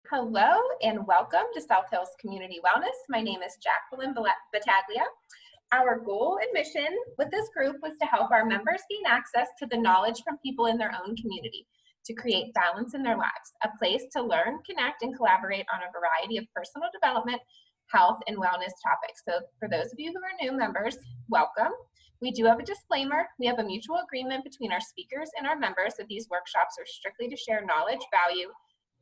Hello and welcome to South Hills Community Wellness. My name is Jacqueline Battaglia. Our goal and mission with this group was to help our members gain access to the knowledge from people in their own community to create balance in their lives, a place to learn, connect, and collaborate on a variety of personal development, health, and wellness topics. So for those of you who are new members, welcome. We do have a disclaimer. We have a mutual agreement between our speakers and our members that these workshops are strictly to share knowledge, value,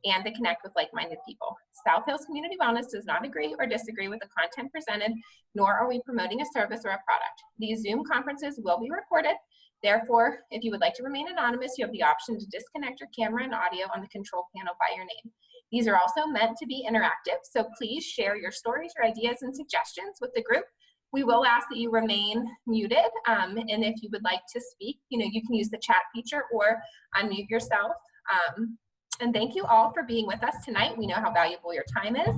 and to connect with like-minded people. South Hills Community Wellness does not agree or disagree with the content presented, nor are we promoting a service or a product. These Zoom conferences will be recorded. Therefore, if you would like to remain anonymous, you have the option to disconnect your camera and audio on the control panel by your name. These are also meant to be interactive, so please share your stories, your ideas, and suggestions with the group. We will ask that you remain muted, and if you would like to speak, you can use the chat feature or unmute yourself. And thank you all for being with us tonight. We know how valuable your time is.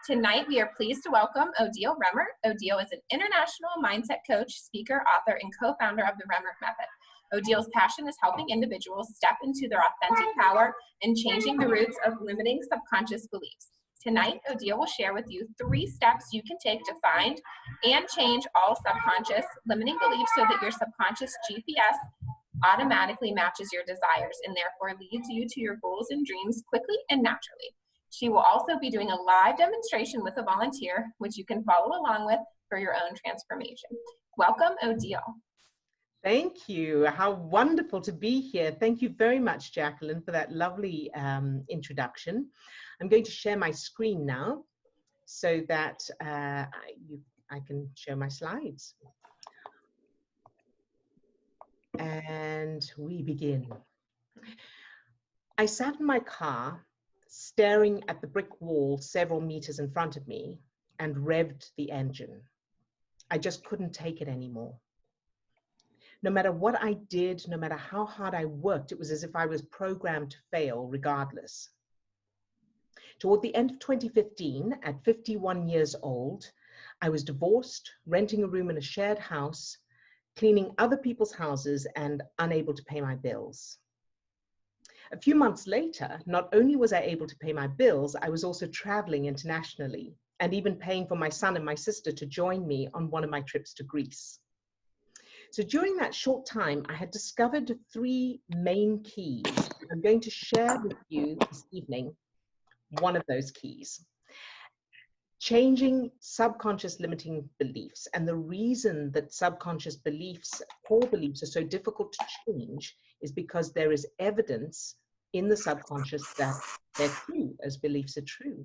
Tonight, we are pleased to welcome Odille Remmert. Odille is an international mindset coach, speaker, author, and co-founder of the Remmert Method. Odille's passion is helping individuals step into their authentic power and changing the roots of limiting subconscious beliefs. Tonight, Odille will share with you 3 steps you can take to find and change all subconscious limiting beliefs so that your subconscious GPS automatically matches your desires and therefore leads you to your goals and dreams quickly and naturally. She will also be doing a live demonstration with a volunteer, which you can follow along with for your own transformation. Welcome, Odille. Thank you. How wonderful to be here. Thank you very much, Jacqueline, for that lovely introduction. I'm going to share my screen now so that I can show my slides. And we begin. I sat in my car, staring at the brick wall several meters in front of me, and revved the engine. I just couldn't take it anymore. No matter what I did, no matter how hard I worked, it was as if I was programmed to fail regardless. Toward the end of 2015, at 51 years old, I was divorced, renting a room in a shared house, cleaning other people's houses, and unable to pay my bills. A few months later, not only was I able to pay my bills, I was also traveling internationally and even paying for my son and my sister to join me on one of my trips to Greece. So during that short time, I had discovered 3 main keys. I'm going to share with you this evening one of those keys. Changing subconscious limiting beliefs. And the reason that subconscious beliefs, core beliefs, are so difficult to change is because there is evidence in the subconscious that they're true, as beliefs are true.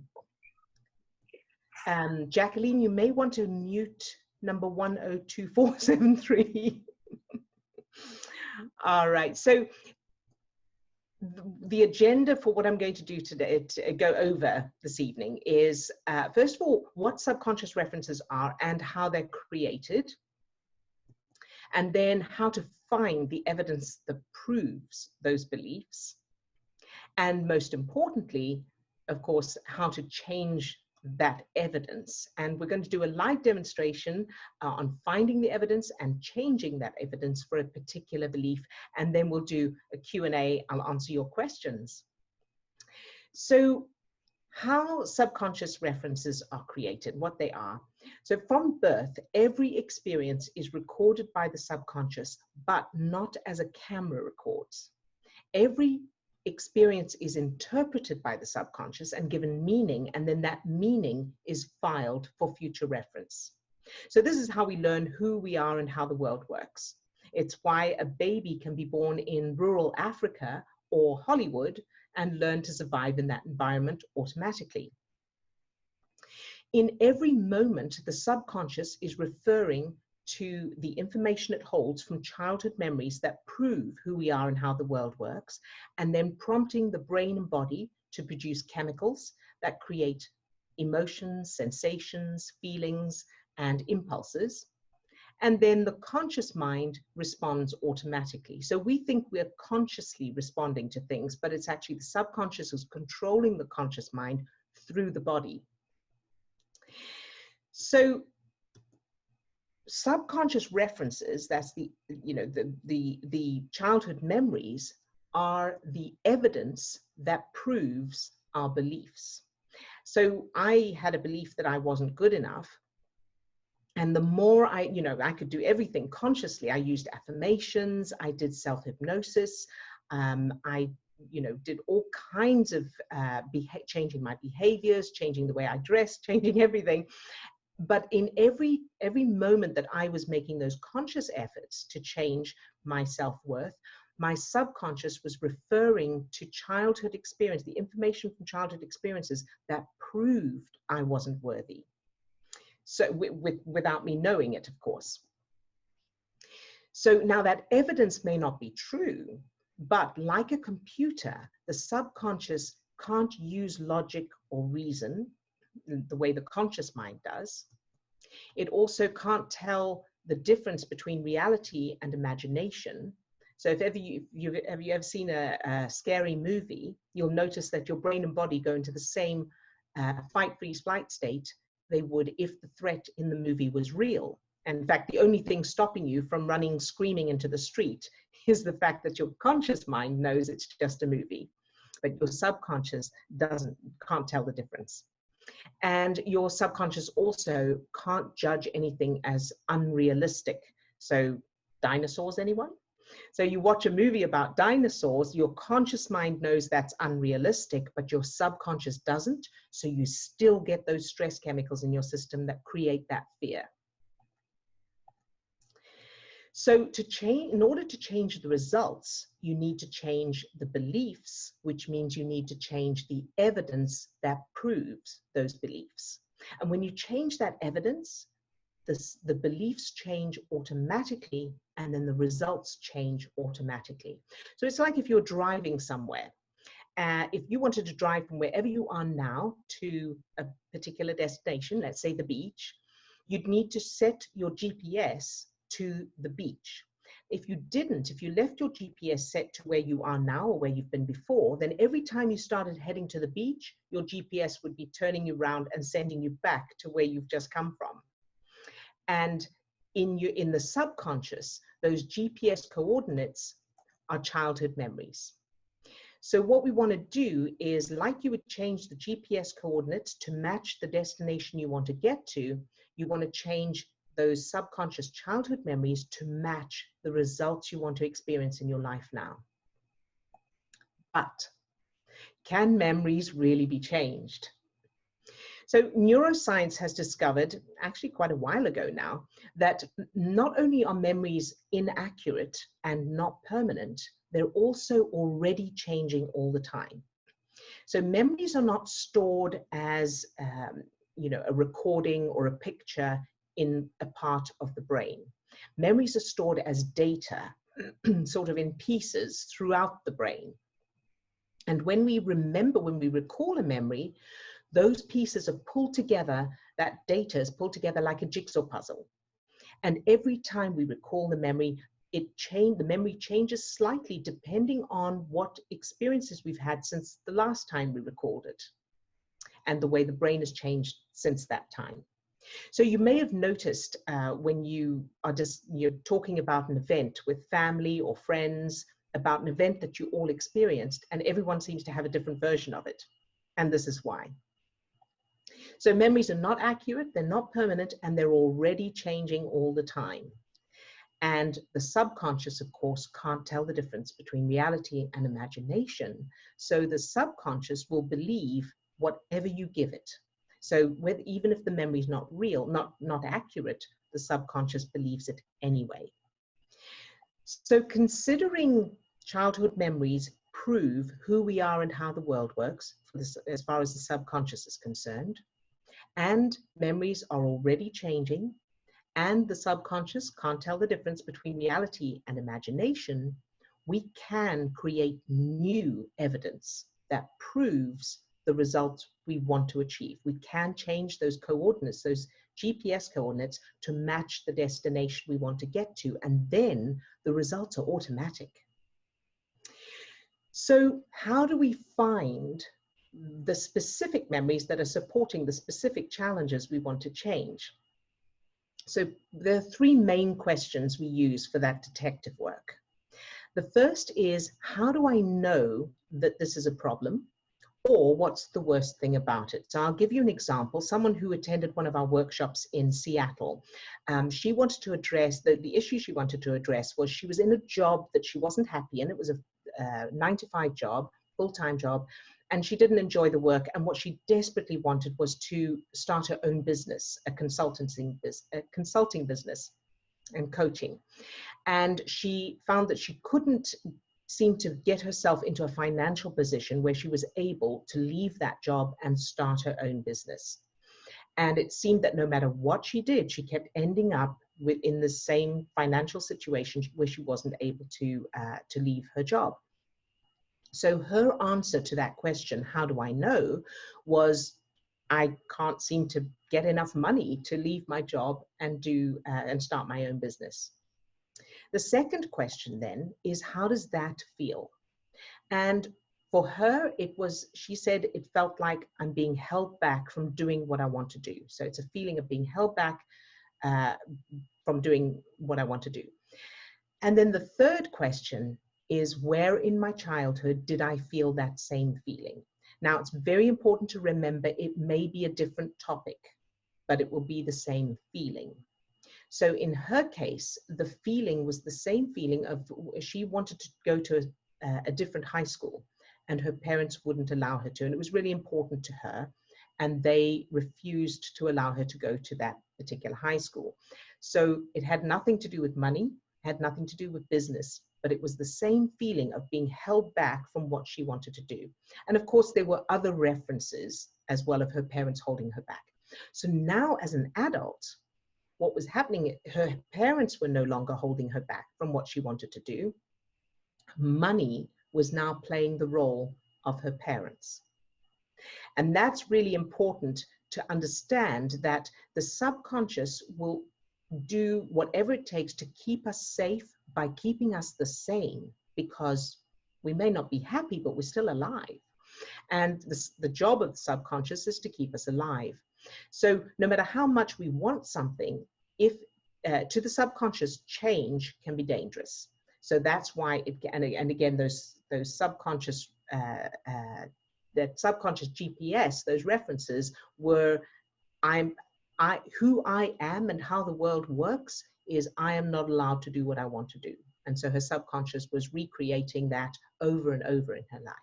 Jacqueline, you may want to mute number 102473. All right, so the agenda for what I'm going to do today, to go over this evening, is first of all, what subconscious references are and how they're created, and then how to find the evidence that proves those beliefs, and most importantly, of course, how to change that evidence. And we're going to do a live demonstration on finding the evidence and changing that evidence for a particular belief, and then we'll do a Q&A. I'll answer your questions. So how subconscious references are created, what they are. So from birth, every experience is recorded by the subconscious, but not as a camera records. Every experience is interpreted by the subconscious and given meaning, and then that meaning is filed for future reference. So this is how we learn who we are and how the world works. It's why a baby can be born in rural Africa or Hollywood and learn to survive in that environment automatically. In every moment, the subconscious is referring to the information it holds from childhood memories that prove who we are and how the world works, and then prompting the brain and body to produce chemicals that create emotions, sensations, feelings, and impulses. And then the conscious mind responds automatically. So we think we're consciously responding to things, but it's actually the subconscious who's controlling the conscious mind through the body. So subconscious references, that's the childhood memories, are the evidence that proves our beliefs. So I had a belief that I wasn't good enough. And the more I could do everything consciously. I used affirmations, I did self-hypnosis, I did all kinds of changing my behaviors, changing the way I dressed, changing everything. But in every moment that I was making those conscious efforts to change my self-worth, my subconscious was referring to childhood experience, the information from childhood experiences that proved I wasn't worthy. So without me knowing it, of course. So now that evidence may not be true, but like a computer, the subconscious can't use logic or reason the way the conscious mind does. It also can't tell the difference between reality and imagination. So if you've ever seen a scary movie, you'll notice that your brain and body go into the same fight, freeze, flight state they would if the threat in the movie was real. And in fact, the only thing stopping you from running screaming into the street is the fact that your conscious mind knows it's just a movie, but your subconscious can't tell the difference. And your subconscious also can't judge anything as unrealistic. So dinosaurs, anyone? So you watch a movie about dinosaurs, your conscious mind knows that's unrealistic, but your subconscious doesn't. So you still get those stress chemicals in your system that create that fear. So in order to change the results, you need to change the beliefs, which means you need to change the evidence that proves those beliefs. And when you change that evidence, the beliefs change automatically, and then the results change automatically. So it's like if you're driving somewhere. If you wanted to drive from wherever you are now to a particular destination, let's say the beach, you'd need to set your GPS to the beach. If you left your GPS set to where you are now or where you've been before, then every time you started heading to the beach, your GPS would be turning you around and sending you back to where you've just come from. And in the subconscious, those GPS coordinates are childhood memories. So what we want to do is, like you would change the GPS coordinates to match the destination you want to get to, you want to change those subconscious childhood memories to match the results you want to experience in your life now. But can memories really be changed? So neuroscience has discovered, actually quite a while ago now, that not only are memories inaccurate and not permanent, they're also already changing all the time. So memories are not stored as a recording or a picture in a part of the brain. Memories are stored as data, sort of in pieces throughout the brain. And when we recall a memory, those pieces are pulled together, that data is pulled together like a jigsaw puzzle. And every time we recall the memory, the memory changes slightly depending on what experiences we've had since the last time we recalled it, and the way the brain has changed since that time. So you may have noticed when you're talking about an event with family or friends, about an event that you all experienced, and everyone seems to have a different version of it. And this is why. So memories are not accurate, they're not permanent, and they're already changing all the time. And the subconscious, of course, can't tell the difference between reality and imagination. So the subconscious will believe whatever you give it. So even if the memory is not real, not accurate, the subconscious believes it anyway. So considering childhood memories prove who we are and how the world works, as far as the subconscious is concerned, and memories are already changing, and the subconscious can't tell the difference between reality and imagination, we can create new evidence that proves the results we want to achieve. We can change those coordinates, those GPS coordinates, to match the destination we want to get to, and then the results are automatic. So how do we find the specific memories that are supporting the specific challenges we want to change? So there are three main questions we use for that detective work. The first is, how do I know that this is a problem? or what's the worst thing about it? So I'll give you an example. Someone who attended one of our workshops in Seattle, she wanted to address, the issue she wanted to address was she was in a job that she wasn't happy in. It was a 9-to-5 job, full-time job, and she didn't enjoy the work. And what she desperately wanted was to start her own business, a consulting business and coaching. And she found that she couldn't seem to get herself into a financial position where she was able to leave that job and start her own business. And it seemed that no matter what she did, she kept ending up within the same financial situation where she wasn't able to leave her job. So her answer to that question, how do I know, was I can't seem to get enough money to leave my job and start my own business. The second question then is, how does that feel? And for her, she said it felt like I'm being held back from doing what I want to do. So it's a feeling of being held back from doing what I want to do. And then the third question is, where in my childhood did I feel that same feeling? Now, it's very important to remember it may be a different topic, but it will be the same feeling. So in her case, the feeling was the same feeling of she wanted to go to a different high school, and her parents wouldn't allow her to. And it was really important to her, and they refused to allow her to go to that particular high school. So it had nothing to do with money, had nothing to do with business, but it was the same feeling of being held back from what she wanted to do. And of course, there were other references as well of her parents holding her back. So now as an adult, what was happening, her parents were no longer holding her back from what she wanted to do. Money was now playing the role of her parents. And that's really important to understand, that the subconscious will do whatever it takes to keep us safe by keeping us the same, because we may not be happy, but we're still alive. And the job of the subconscious is to keep us alive. So no matter how much we want something, if to the subconscious, change can be dangerous. So that's why and again, those subconscious, that subconscious GPS, those references were, who I am and how the world works is I am not allowed to do what I want to do. And so her subconscious was recreating that over and over in her life.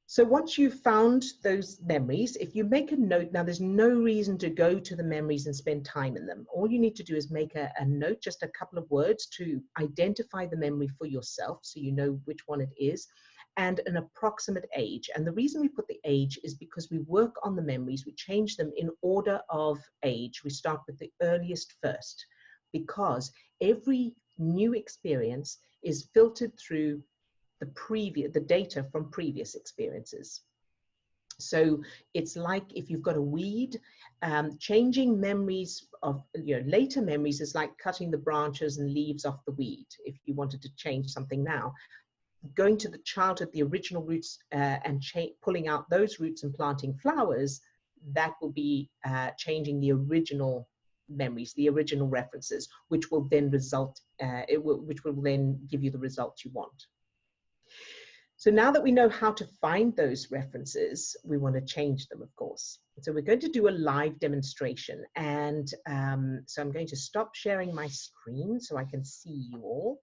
So once you've found those memories, if you make a note, now there's no reason to go to the memories and spend time in them. All you need to do is make a note, just a couple of words to identify the memory for yourself, so you know which one it is, and an approximate age. And the reason we put the age is because we work on the memories, we change them in order of age. We start with the earliest first, because every new experience is filtered through the data from previous experiences. So it's like if you've got a weed, changing memories of later memories is like cutting the branches and leaves off the weed. If you wanted to change something now, going to the childhood, the original roots, and pulling out those roots and planting flowers, that will be changing the original memories, the original references, which will then which will then give you the results you want. So now that we know how to find those references, we want to change them, of course. So we're going to do a live demonstration. And so I'm going to stop sharing my screen so I can see you all.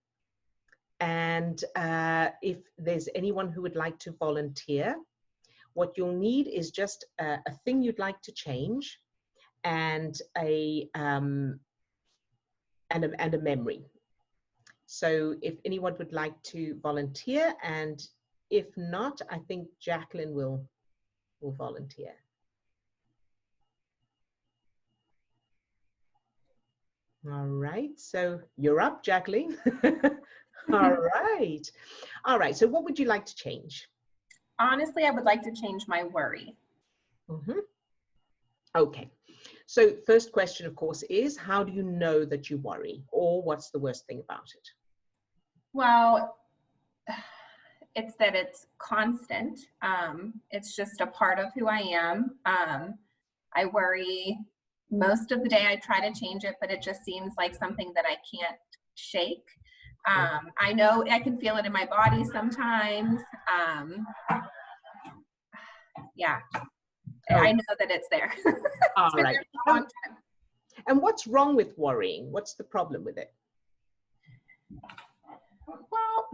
And if there's anyone who would like to volunteer, what you'll need is just a thing you'd like to change and a memory. So if anyone would like to volunteer, and if not, I think Jacqueline will volunteer. All right, so you're up, Jacqueline. All right. All right, so what would you like to change? Honestly, I would like to change my worry. Mm-hmm. Okay, so first question, of course, is how do you know that you worry, or what's the worst thing about it? Well, it's that it's constant. It's just a part of who I am. I worry most of the day. I try to change it, but it just seems like something that I can't shake. I know I can feel it in my body sometimes. Yeah. Oh, I know that it's there. all It's been right. there for a long time. And what's wrong with worrying? What's the problem with it? Well,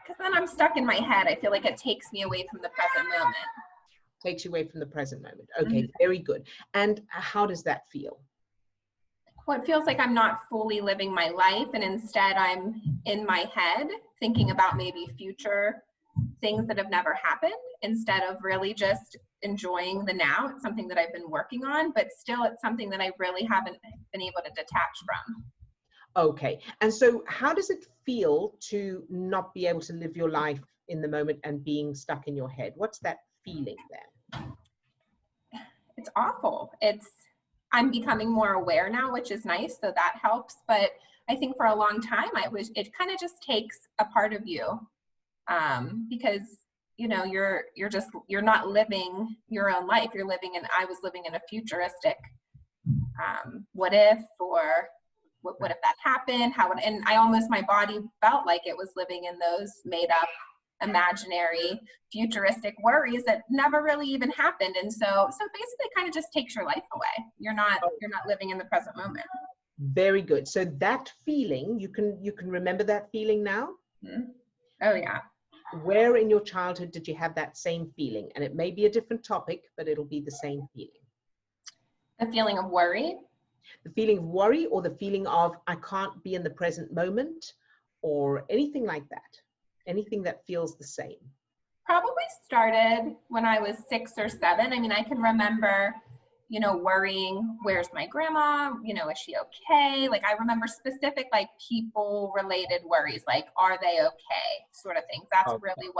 because then I'm stuck in my head. I feel like it takes me away from the present moment. Takes you away from the present moment. Okay, very good. And how does that feel? Well, it feels like I'm not fully living my life, and instead I'm in my head thinking about maybe future things that have never happened instead of really just enjoying the now. It's something that I've been working on, but still it's something that I really haven't been able to detach from. Okay. And so how does it feel to not be able to live your life in the moment and being stuck in your head? What's that feeling then? It's awful. I'm becoming more aware now, which is nice, so that helps. But I think for a long time, it kind of just takes a part of you, because you're not living your own life. I was living in a futuristic, what if, or what if that happened? And my body felt like it was living in those made up, imaginary, futuristic worries that never really even happened. And so basically it kind of just takes your life away. You're not living in the present moment. Very good. So that feeling, you can remember that feeling now? Mm-hmm. Oh yeah. Where in your childhood did you have that same feeling? And it may be a different topic, but it'll be the same feeling. The feeling of worry. The feeling of worry, or the feeling of I can't be in the present moment, or anything like that. Anything that feels the same. Probably started when I was 6 or 7. I mean, I can remember, worrying, where's my grandma? Is she okay? Like I remember specific, like people related worries, like, are they okay? Sort of things. That's Okay. really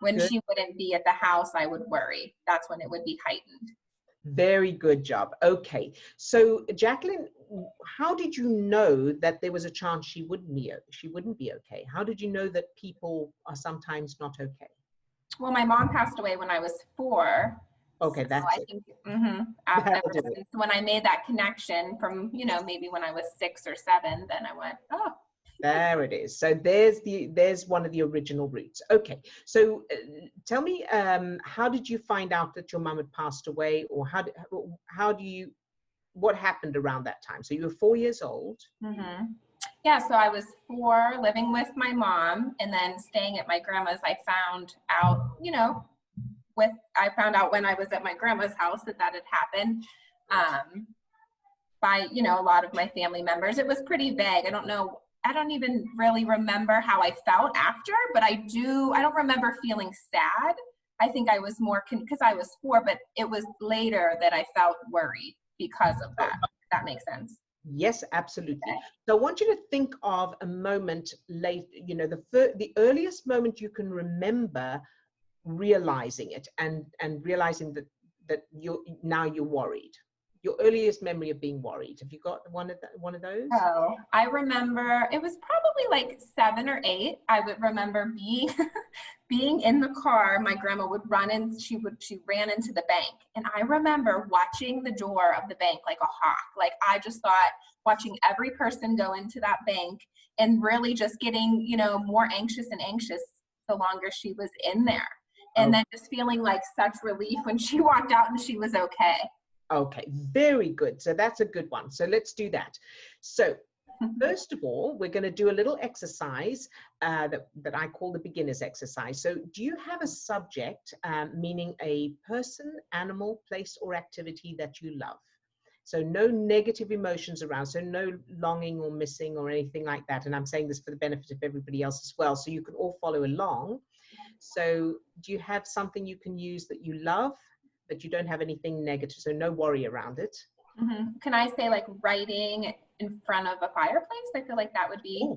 when Good. she wouldn't be at the house, I would worry. That's when it would be heightened. Very good job. Okay. So Jacqueline, how did you know that there was a chance she wouldn't be okay? How did you know that people are sometimes not okay? Well, my mom passed away when I was 4. Okay, So that's I it. think That'll ever do it. since when I made that connection from, maybe when I was 6 or 7, then I went, oh. There it is. So there's one of the original roots. Okay. So tell me, how did you find out that your mom had passed away, or what happened around that time? So you were 4 years old. Mm-hmm. Yeah, so I was 4, living with my mom, and then staying at my grandma's. I found out, when I was at my grandma's house that had happened, by, a lot of my family members. It was pretty vague. I don't even really remember how I felt after, but I don't remember feeling sad. I think I was more, because I was 4, but it was later that I felt worried because of that. If that makes sense. Yes, absolutely. Okay. So I want you to think of a moment late, the earliest moment you can remember realizing it and realizing that you're worried. Your earliest memory of being worried. Have you got one of those? Oh, I remember it was probably like 7 or 8. I would remember being being in the car. My grandma would run in. She ran into the bank, and I remember watching the door of the bank like a hawk. Like I just thought, watching every person go into that bank, and really just getting more anxious and anxious the longer she was in there, and then just feeling like such relief when she walked out and she was okay. Okay, very good. So that's a good one. So let's do that. So first of all, we're going to do a little exercise that I call the beginner's exercise. So do you have a subject, meaning a person, animal, place, or activity that you love? So no negative emotions around, so no longing or missing or anything like that. And I'm saying this for the benefit of everybody else as well, so you can all follow along. So do you have something you can use that you love, but you don't have anything negative, so no worry around it? Mm-hmm. Can I say like writing in front of a fireplace? I feel like that would be,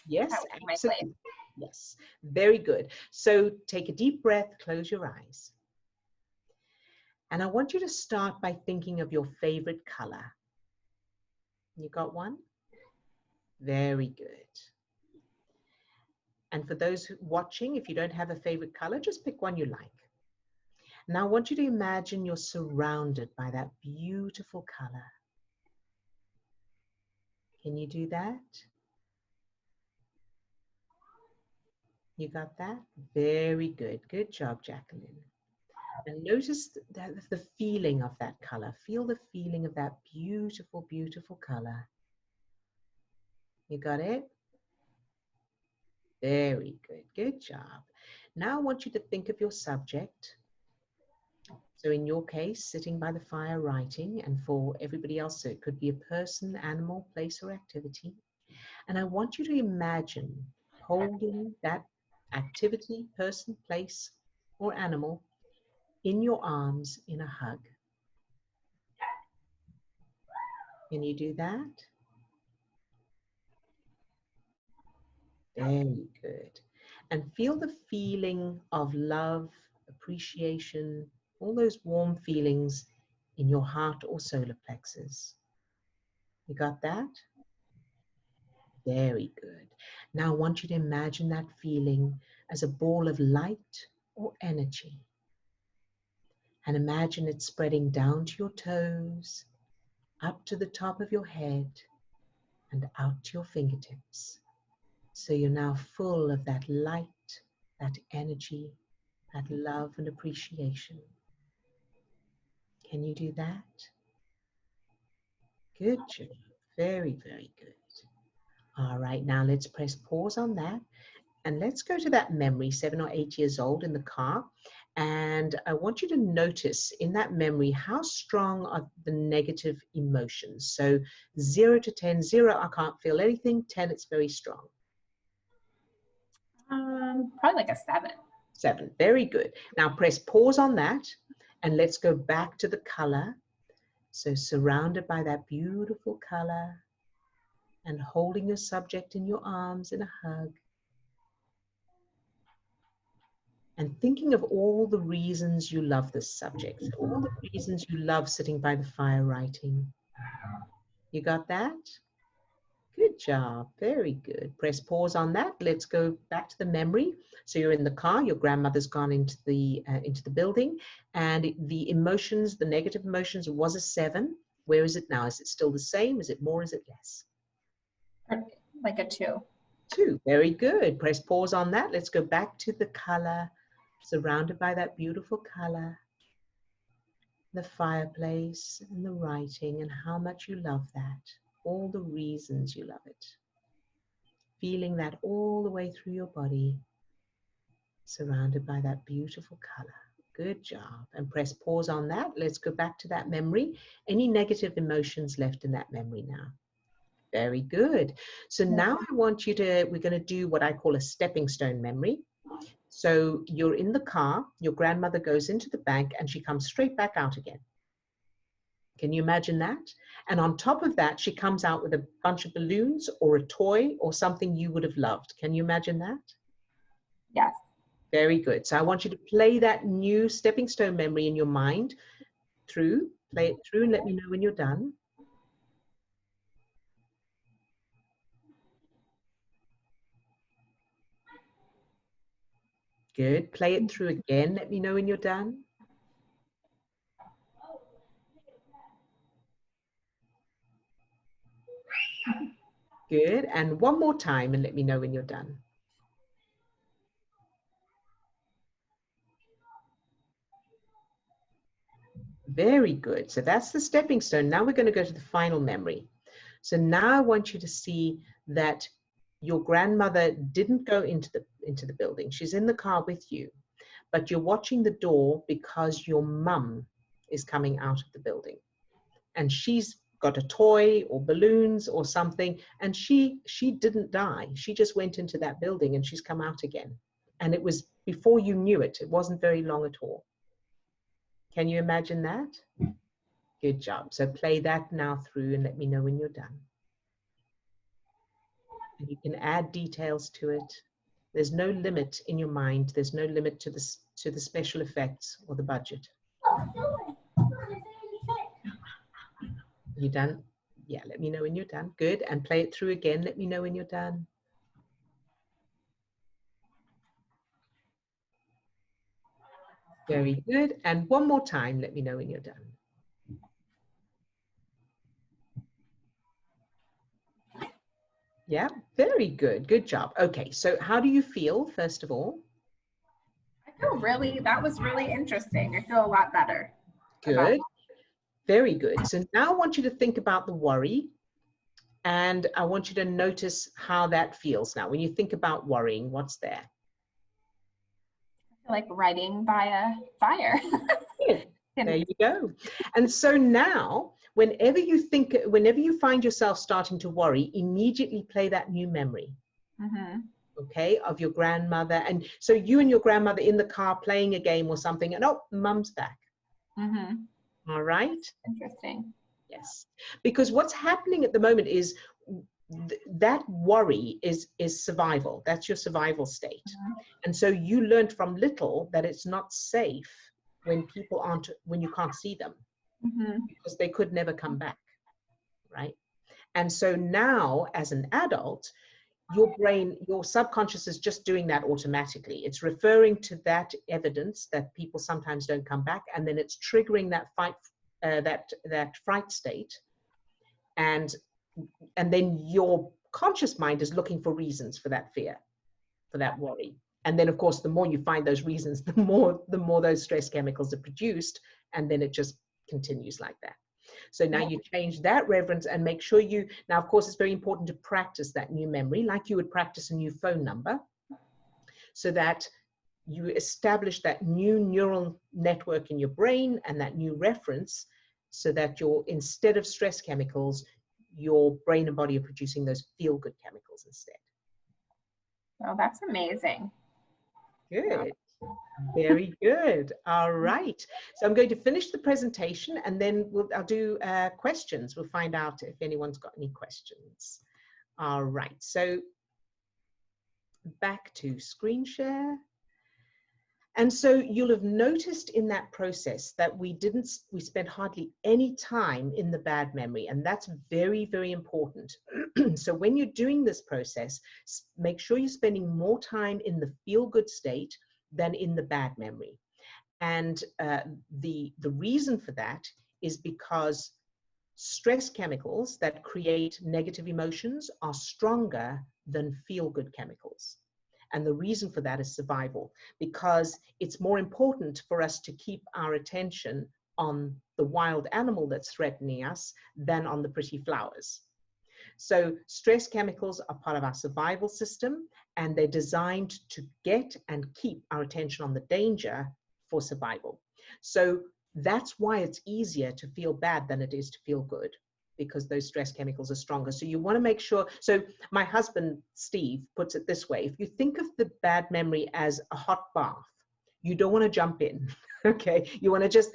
yes, that would be my absolutely. place. Yes, very good. So take a deep breath, close your eyes. And I want you to start by thinking of your favorite color. You got one? Very good. And for those watching, if you don't have a favorite color, just pick one you like. Now I want you to imagine you're surrounded by that beautiful color. Can you do that? You got that? Very good. Good job, Jacqueline. And notice the feeling of that color. Feel the feeling of that beautiful, beautiful color. You got it? Very good. Good job. Now I want you to think of your subject. So in your case, sitting by the fire writing, and for everybody else, so it could be a person, animal, place, or activity. And I want you to imagine holding that activity, person, place, or animal in your arms in a hug. Can you do that? Very good. And feel the feeling of love, appreciation, all those warm feelings in your heart or solar plexus. You got that? Very good. Now I want you to imagine that feeling as a ball of light or energy. And imagine it spreading down to your toes, up to the top of your head, and out to your fingertips. So you're now full of that light, that energy, that love and appreciation. Can you do that? Good job. Very, very good. All right, now let's press pause on that. And let's go to that memory, 7 or 8 years old in the car. And I want you to notice in that memory, how strong are the negative emotions? So 0 to 10, 0, I can't feel anything. 10, it's very strong. Probably like a 7. 7, very good. Now press pause on that and let's go back to the color. So surrounded by that beautiful color and holding your subject in your arms in a hug. And thinking of all the reasons you love this subject, all the reasons you love sitting by the fire writing. You got that? Good job. Very good. Press pause on that. Let's go back to the memory. So you're in the car, your grandmother's gone into the building, and the emotions, the negative emotions, was a 7. Where is it now? Is it still the same? Is it more? Is it less? Like a 2. 2. Very good. Press pause on that. Let's go back to the color, surrounded by that beautiful color, the fireplace and the writing, and how much you love that. All the reasons you love it. Feeling that all the way through your body, surrounded by that beautiful color. Good job. And press pause on that. Let's go back to that memory. Any negative emotions left in that memory now? Very good. So now I want you to, we're going to do what I call a stepping stone memory. So you're in the car, your grandmother goes into the bank and she comes straight back out again. Can you imagine that? And on top of that, she comes out with a bunch of balloons or a toy or something you would have loved. Can you imagine that? Yes. Very good. So I want you to play that new stepping stone memory in your mind through, play it through and let me know when you're done. Good. Play it through again. Let me know when you're done. Good. And one more time and let me know when you're done. Very good. So that's the stepping stone. Now we're going to go to the final memory. So now I want you to see that your grandmother didn't go into the building. She's in the car with you, but you're watching the door because your mum is coming out of the building. And she's got a toy or balloons or something, and she didn't die. She just went into that building and she's come out again. And it was before you knew it. It wasn't very long at all. Can you imagine that? Good job. So play that now through and let me know when you're done. And you can add details to it. There's no limit in your mind. There's no limit to the special effects or the budget. You done? Yeah, let me know when you're done. Good. And play it through again. Let me know when you're done. Very good. And one more time. Let me know when you're done. Yeah, very good. Good job. Okay, so how do you feel, first of all? I feel that was really interesting. I feel a lot better about Good. Very good. So now I want you to think about the worry, and I want you to notice how that feels now. When you think about worrying, what's there? like riding by a fire. Good. There you go. And so now, whenever you find yourself starting to worry, immediately play that new memory. Mm-hmm. Okay, of your grandmother. And so you and your grandmother in the car playing a game or something, and oh, mum's back. Mm-hmm. All right. Interesting. Yes, because what's happening at the moment is that worry is survival. That's your survival state. Mm-hmm. And so you learned from little that it's not safe when you can't see them, Mm-hmm. because they could never come back, right? And so now as an adult, your brain, your subconscious is just doing that automatically. It's referring to that evidence that people sometimes don't come back, and then it's triggering that fright state, and then your conscious mind is looking for reasons for that fear, for that worry. And then of course, the more you find those reasons, the more those stress chemicals are produced, and then it just continues like that. So now you change that reference and make sure now of course it's very important to practice that new memory like you would practice a new phone number, so that you establish that new neural network in your brain and that new reference, so that instead of stress chemicals, your brain and body are producing those feel-good chemicals instead. Oh, that's amazing. Good. Very good. All right. So I'm going to finish the presentation, and then I'll do questions. We'll find out if anyone's got any questions. All right. So back to screen share. And so you'll have noticed in that process that we spent hardly any time in the bad memory, and that's very, very important. So when you're doing this process, make sure you're spending more time in the feel-good state than in the bad memory. And the reason for that is because stress chemicals that create negative emotions are stronger than feel-good chemicals. And the reason for that is survival, because it's more important for us to keep our attention on the wild animal that's threatening us than on the pretty flowers. So stress chemicals are part of our survival system, and they're designed to get and keep our attention on the danger for survival. So that's why it's easier to feel bad than it is to feel good, because those stress chemicals are stronger. So you want to make sure. So my husband, Steve, puts it this way. If you think of the bad memory as a hot bath, you don't want to jump in, okay? You want to just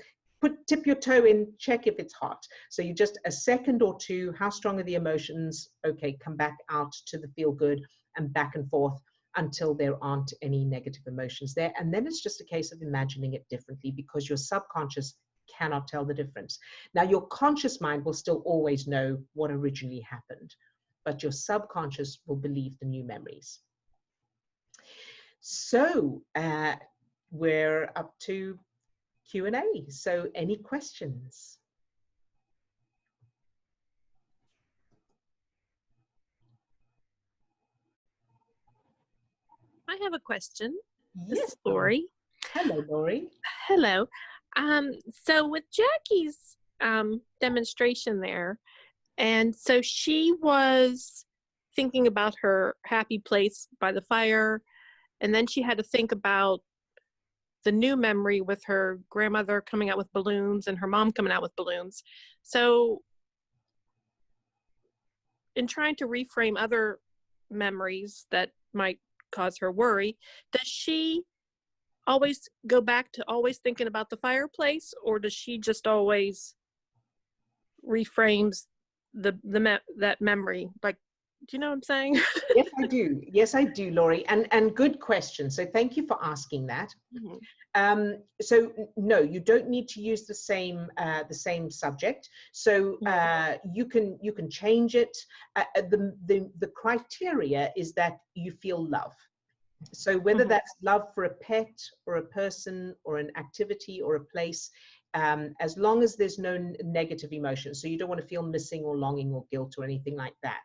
tip your toe in, check if it's hot. So you just a second or two, how strong are the emotions? Okay, come back out to the feel good and back and forth until there aren't any negative emotions there. And then it's just a case of imagining it differently, because your subconscious cannot tell the difference. Now, your conscious mind will still always know what originally happened, but your subconscious will believe the new memories. So we're up to Q&A. So any questions? I have a question. Yes, this is Lori. Hello, Lori. Hello. So with Jackie's demonstration there, and so she was thinking about her happy place by the fire, and then she had to think about the new memory with her grandmother coming out with balloons and her mom coming out with balloons. So in trying to reframe other memories that might cause her worry, does she always go back to always thinking about the fireplace, or does she just always reframes that memory? Like, do you know what I'm saying? Yes, I do. Yes, I do, Lori. And good question. So thank you for asking that. Mm-hmm. So no, you don't need to use the same subject. So you can change it. The criteria is that you feel love. So whether that's love for a pet or a person or an activity or a place, as long as there's no negative emotion, so you don't want to feel missing or longing or guilt or anything like that.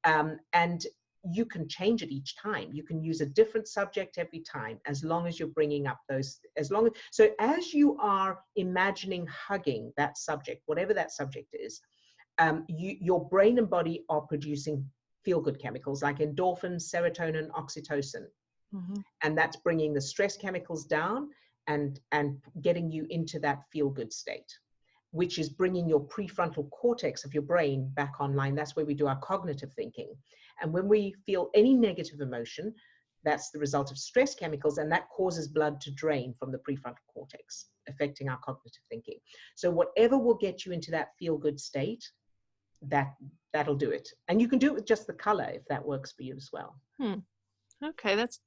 And you can change it each time. You can use a different subject every time, as long as you're bringing up those, so as you are imagining hugging that subject, whatever that subject is, your brain and body are producing feel-good chemicals like endorphins, serotonin, oxytocin. Mm-hmm. And that's bringing the stress chemicals down and getting you into that feel-good state, which is bringing your prefrontal cortex of your brain back online. That's where we do our cognitive thinking. And when we feel any negative emotion, that's the result of stress chemicals, and that causes blood to drain from the prefrontal cortex, affecting our cognitive thinking. So whatever will get you into that feel-good state, that'll do it. And you can do it with just the color if that works for you as well. Okay, that's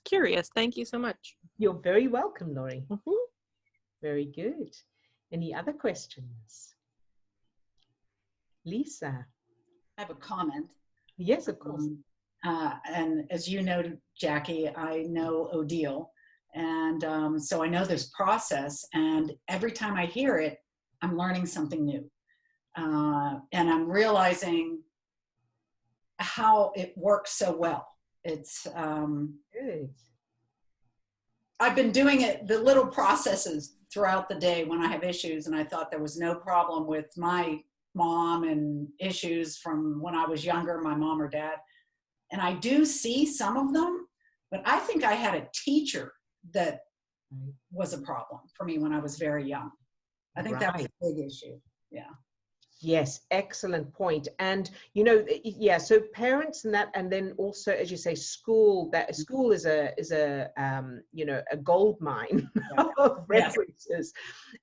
curious. Thank you so much. You're very welcome, Laurie. Mm-hmm. Very good. Any other questions? Lisa? I have a comment. Yes, of course. And as you know, Jackie, I know Odille. And so I know this process. And every time I hear it, I'm learning something new. And I'm realizing how it works so well. It's Good. I've been doing it, the little processes throughout the day when I have issues, and I thought there was no problem with my mom and issues from when I was younger, my mom or dad. And I do see some of them, but I think I had a teacher that was a problem for me when I was very young. I think that was a big issue. Yeah. Yes, excellent point. And yeah, so parents and then also, as you say, school is a gold mine of references.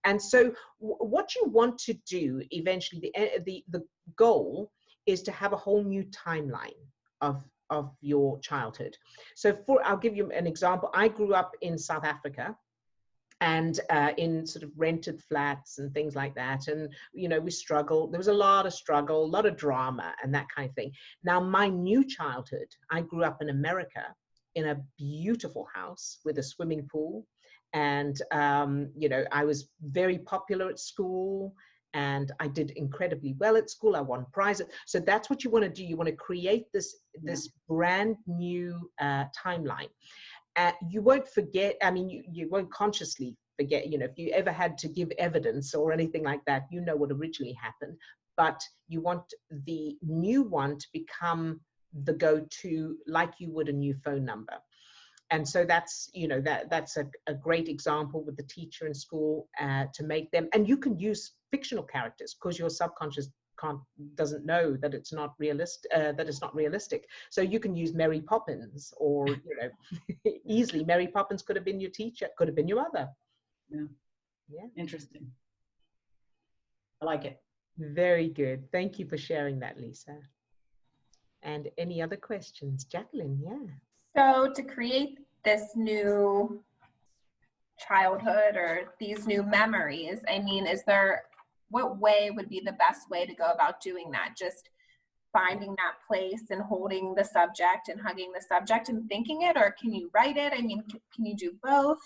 And so what you want to do eventually, the goal is to have a whole new timeline of your childhood. So I'll give you an example. I grew up in South Africa, and in sort of rented flats and things like that. And, we struggled. There was a lot of struggle, a lot of drama and that kind of thing. Now, my new childhood, I grew up in America in a beautiful house with a swimming pool. And, I was very popular at school, and I did incredibly well at school. I won prizes. So that's what you want to do. You want to create this brand new timeline. You won't forget, you won't consciously forget, if you ever had to give evidence or anything like that, what originally happened, but you want the new one to become the go-to, like you would a new phone number. And so that's, that's a great example with the teacher in school to make them, and you can use fictional characters because your subconscious doesn't know that it's not realistic. So you can use Mary Poppins, or easily Mary Poppins could have been your teacher, could have been your mother. Yeah. Interesting. I like it. Very good. Thank you for sharing that, Lisa. And any other questions? Jacqueline? Yeah. So to create this new childhood or these new memories, what way would be the best way to go about doing that? Just finding that place and holding the subject and hugging the subject and thinking it, or can you write it? Can you do both?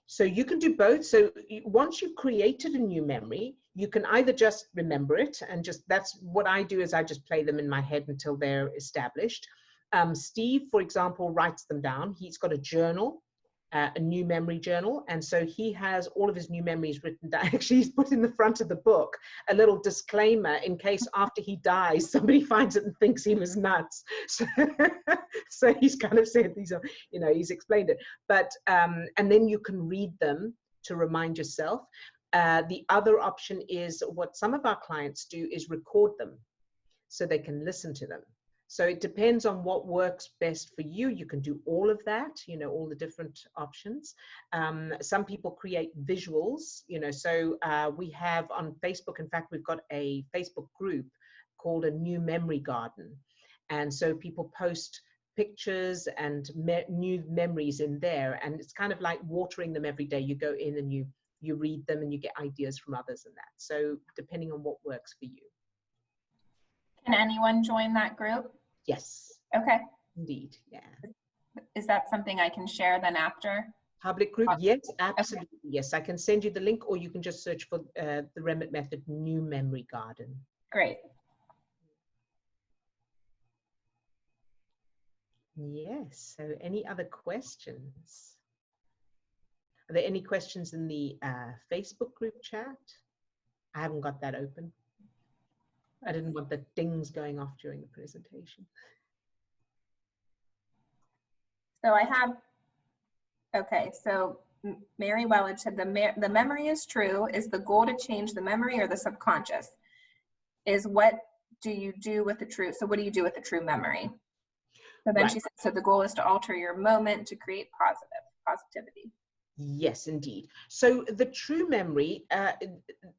So you can do both. So once you've created a new memory, you can either just remember it and that's what I do, is I just play them in my head until they're established. Steve, for example, writes them down. He's got a journal, a new memory journal. And so he has all of his new memories written down. Actually, he's put in the front of the book a little disclaimer in case after he dies, somebody finds it and thinks he was nuts. So he's kind of said these are, he's explained it. But, and then you can read them to remind yourself. The other option is what some of our clients do is record them so they can listen to them. So it depends on what works best for you. You can do all of that, all the different options. Some people create visuals, so we have on Facebook, in fact, we've got a Facebook group called A New Memory Garden. And so people post pictures and new memories in there. And it's kind of like watering them every day. You go in and you read them and you get ideas from others and that. So depending on what works for you. Can anyone join that group? Yes. Okay. Indeed. Yeah. Is that something I can share then after? Public group? Yes, absolutely. Okay. Yes, I can send you the link, or you can just search for the Remmert Method New Memory Garden. Great. Yes. So any other questions? Are there any questions in the Facebook group chat? I haven't got that open. I didn't want the dings going off during the presentation. So I have, okay, so Mary Wellage said the memory is true. Is the goal to change the memory or the subconscious? Is what do you do with the true? So what do you do with the true memory? So then she said, so the goal is to alter your moment to create positivity. Yes, indeed. So the true memory,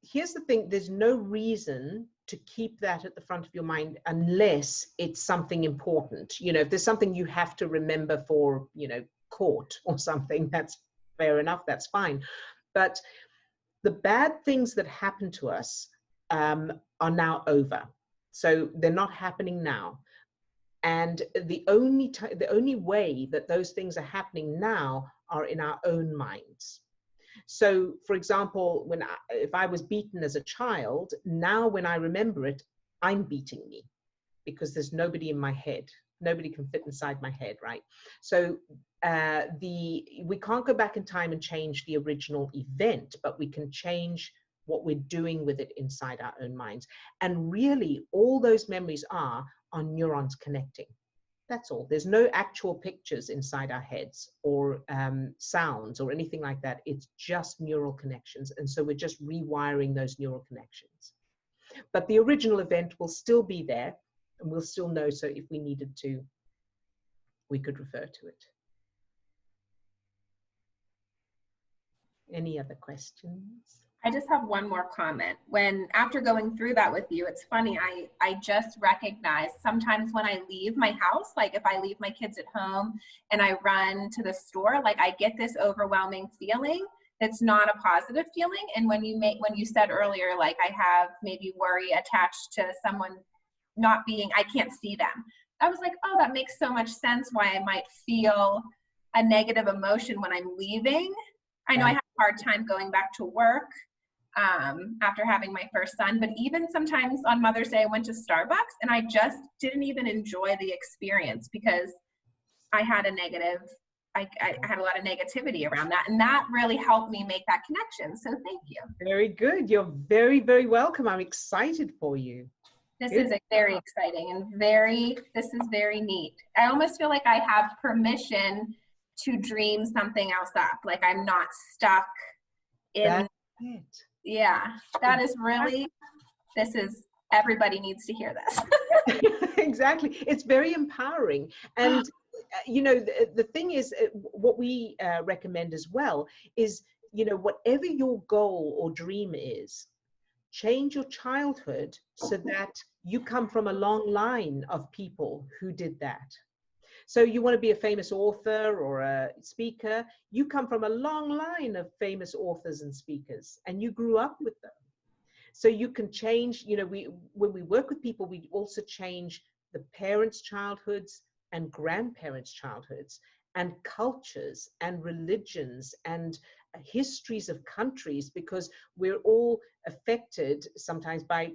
here's the thing, there's no reason to keep that at the front of your mind unless it's something important. You know, if there's something you have to remember for, you know, court or something, that's fair enough, that's fine. But the bad things that happen to us are now over. So they're not happening now. And the only way that those things are happening now are in our own minds. So, for example, if I was beaten as a child, now when I remember it, I'm beating me because there's nobody in my head. Nobody can fit inside my head, right? So we can't go back in time and change the original event, but we can change what we're doing with it inside our own minds. And really, all those memories are neurons connecting. That's all. There's no actual pictures inside our heads or sounds or anything like that. It's just neural connections. And so we're just rewiring those neural connections. But the original event will still be there and we'll still know. So if we needed to, we could refer to it. Any other questions? I just have one more comment. After going through that with you, it's funny, I just recognized sometimes when I leave my house, like if I leave my kids at home and I run to the store, like I get this overwhelming feeling that's not a positive feeling. And when you said earlier, like I have maybe worry attached to someone not being, I can't see them. I was like, oh, that makes so much sense why I might feel a negative emotion when I'm leaving. I know I have a hard time going back to work after having my first son, but even sometimes on Mother's Day, I went to Starbucks and I just didn't even enjoy the experience because I had a negative, I had a lot of negativity around that. And that really helped me make that connection. So thank you. Very good. You're very, very welcome. I'm excited for you. This is very exciting and this is very neat. I almost feel like I have permission to dream something else up. Like I'm not stuck in. That's it. Yeah, that is really, everybody needs to hear this. Exactly. It's very empowering. And, you know, the thing is, what we recommend as well is, you know, whatever your goal or dream is, change your childhood so that you come from a long line of people who did that. So you want to be a famous author or a speaker, you come from a long line of famous authors and speakers, and you grew up with them. So you can change, you know, when we work with people, we also change the parents' childhoods and grandparents' childhoods and cultures and religions and histories of countries, because we're all affected sometimes by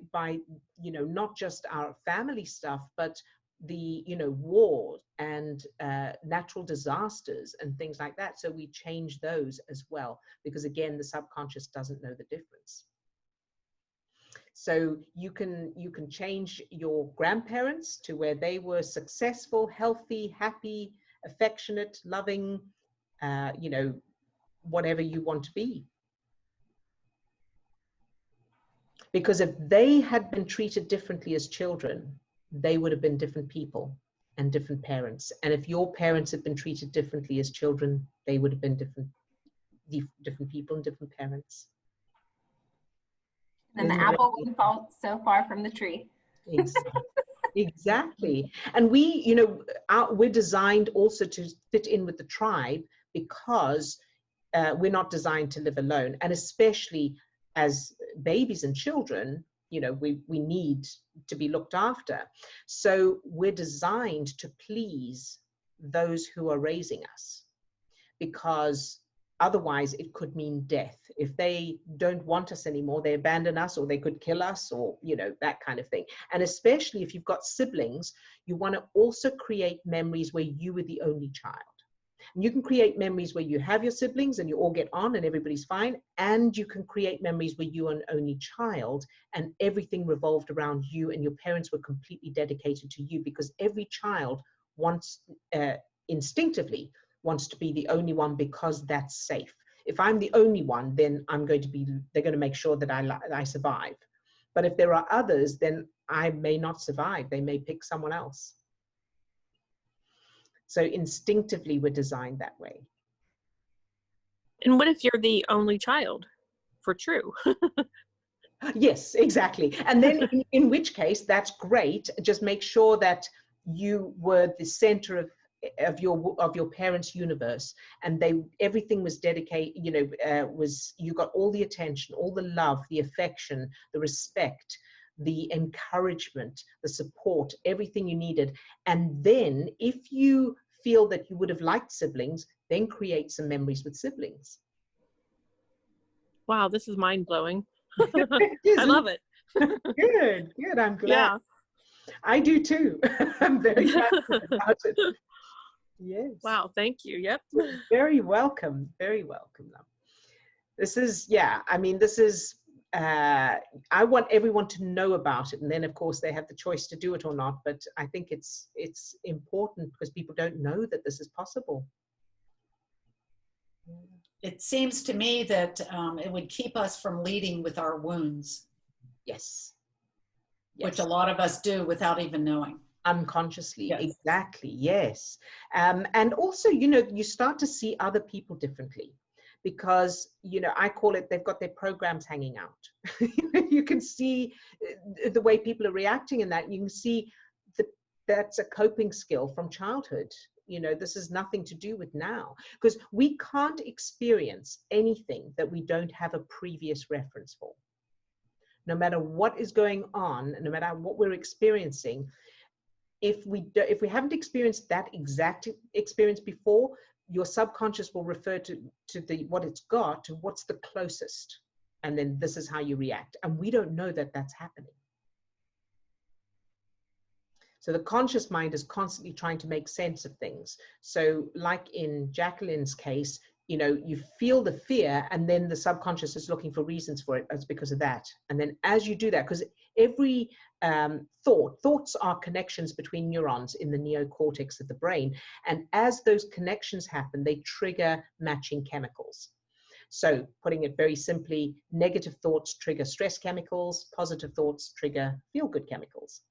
you know, not just our family stuff, but the, you know, war and natural disasters and things like that. So we change those as well, because again, the subconscious doesn't know the difference. So you can change your grandparents to where they were successful, healthy, happy, affectionate, loving, you know, whatever you want to be. Because if they had been treated differently as children, they would have been different people and different parents. And if your parents had been treated differently as children, they would have been different people and different parents. And the apple wouldn't fall so far from the tree. Exactly. Exactly. And we, you know, we're designed also to fit in with the tribe, because we're not designed to live alone. And especially as babies and children, you know, we need to be looked after. So we're designed to please those who are raising us, because Otherwise, it could mean death. If they don't want us anymore, they abandon us, or they could kill us, or, you know, that kind of thing. And especially if you've got siblings, you want to also create memories where you were the only child. And you can create memories where you have your siblings and you all get on and everybody's fine. And you can create memories where you are an only child and everything revolved around you and your parents were completely dedicated to you, because every child wants, instinctively, wants to be the only one because that's safe. If I'm the only one, then they're going to make sure that I survive. But if there are others, then I may not survive. They may pick someone else. So instinctively, we're designed that way. And what if you're the only child for true? Yes, exactly. And then in which case, that's great. Just make sure that you were the center of your parents' universe, and everything was dedicated, you know, you got all the attention, all the love, the affection, the respect, the encouragement, the support, everything you needed. And then if you feel that you would have liked siblings, then create some memories with siblings. Wow, this is mind-blowing. I love it. Good. I'm glad. Yeah. I do too. I'm very passionate about it. Yes. Wow, thank you. Yep. Very welcome. Very welcome. This is, I want everyone to know about it. And then of course they have the choice to do it or not. But I think it's important because people don't know that this is possible. It seems to me that it would keep us from leading with our wounds. Yes. Which a lot of us do without even knowing. Unconsciously. Yes. Exactly. Yes. And also, you know, you start to see other people differently, because, you know, I call it, they've got their programs hanging out. You can see the way people are reacting in that. You can see that's a coping skill from childhood. You know, this is nothing to do with now, because we can't experience anything that we don't have a previous reference for. No matter what is going on, no matter what we're experiencing, if we haven't experienced that exact experience before, your subconscious will refer to what it's got, to what's the closest, and then this is how you react. And we don't know that that's happening. So the conscious mind is constantly trying to make sense of things. So like in Jacqueline's case, you know, you feel the fear and then the subconscious is looking for reasons for it. It's because of that. And then as you do that, because every thoughts are connections between neurons in the neocortex of the brain. And as those connections happen, they trigger matching chemicals. So putting it very simply, negative thoughts trigger stress chemicals, positive thoughts trigger feel-good chemicals.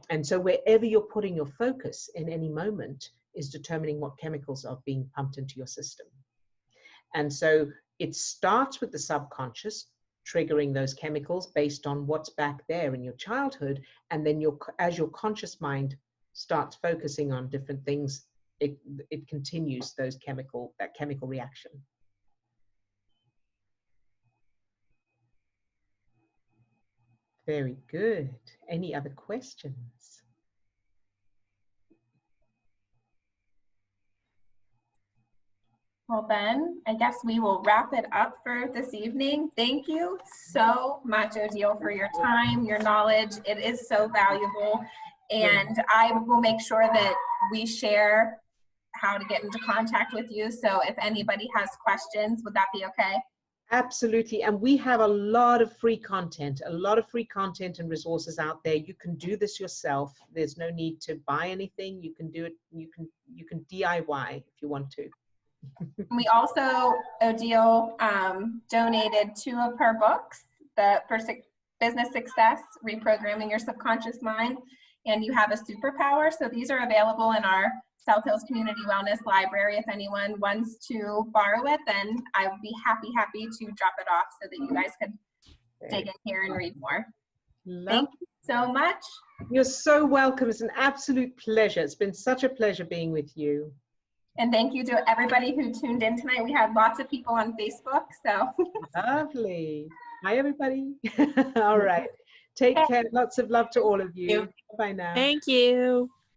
And so wherever you're putting your focus in any moment is determining what chemicals are being pumped into your system. And so it starts with the subconscious triggering those chemicals based on what's back there in your childhood. And then as your conscious mind starts focusing on different things, it continues that chemical reaction. Very good. Any other questions? Well, then, I guess we will wrap it up for this evening. Thank you so much, Odille, for your time, your knowledge. It is so valuable. And I will make sure that we share how to get into contact with you. So if anybody has questions, would that be okay? Absolutely. And we have a lot of free content and resources out there. You can do this yourself. There's no need to buy anything. You can do it. You can DIY if you want to. We also, Odille donated 2 of her books, for Business Success, Reprogramming Your Subconscious Mind, and You Have a Superpower. So these are available in our South Hills Community Wellness Library. If anyone wants to borrow it, then I would be happy to drop it off so that you guys could dig in here and read more. Thank you so much. You're so welcome. It's an absolute pleasure. It's been such a pleasure being with you. And thank you to everybody who tuned in tonight. We had lots of people on Facebook, so. Lovely. Hi, everybody. All right. Take care. Lots of love to all of you. Bye now. Thank you.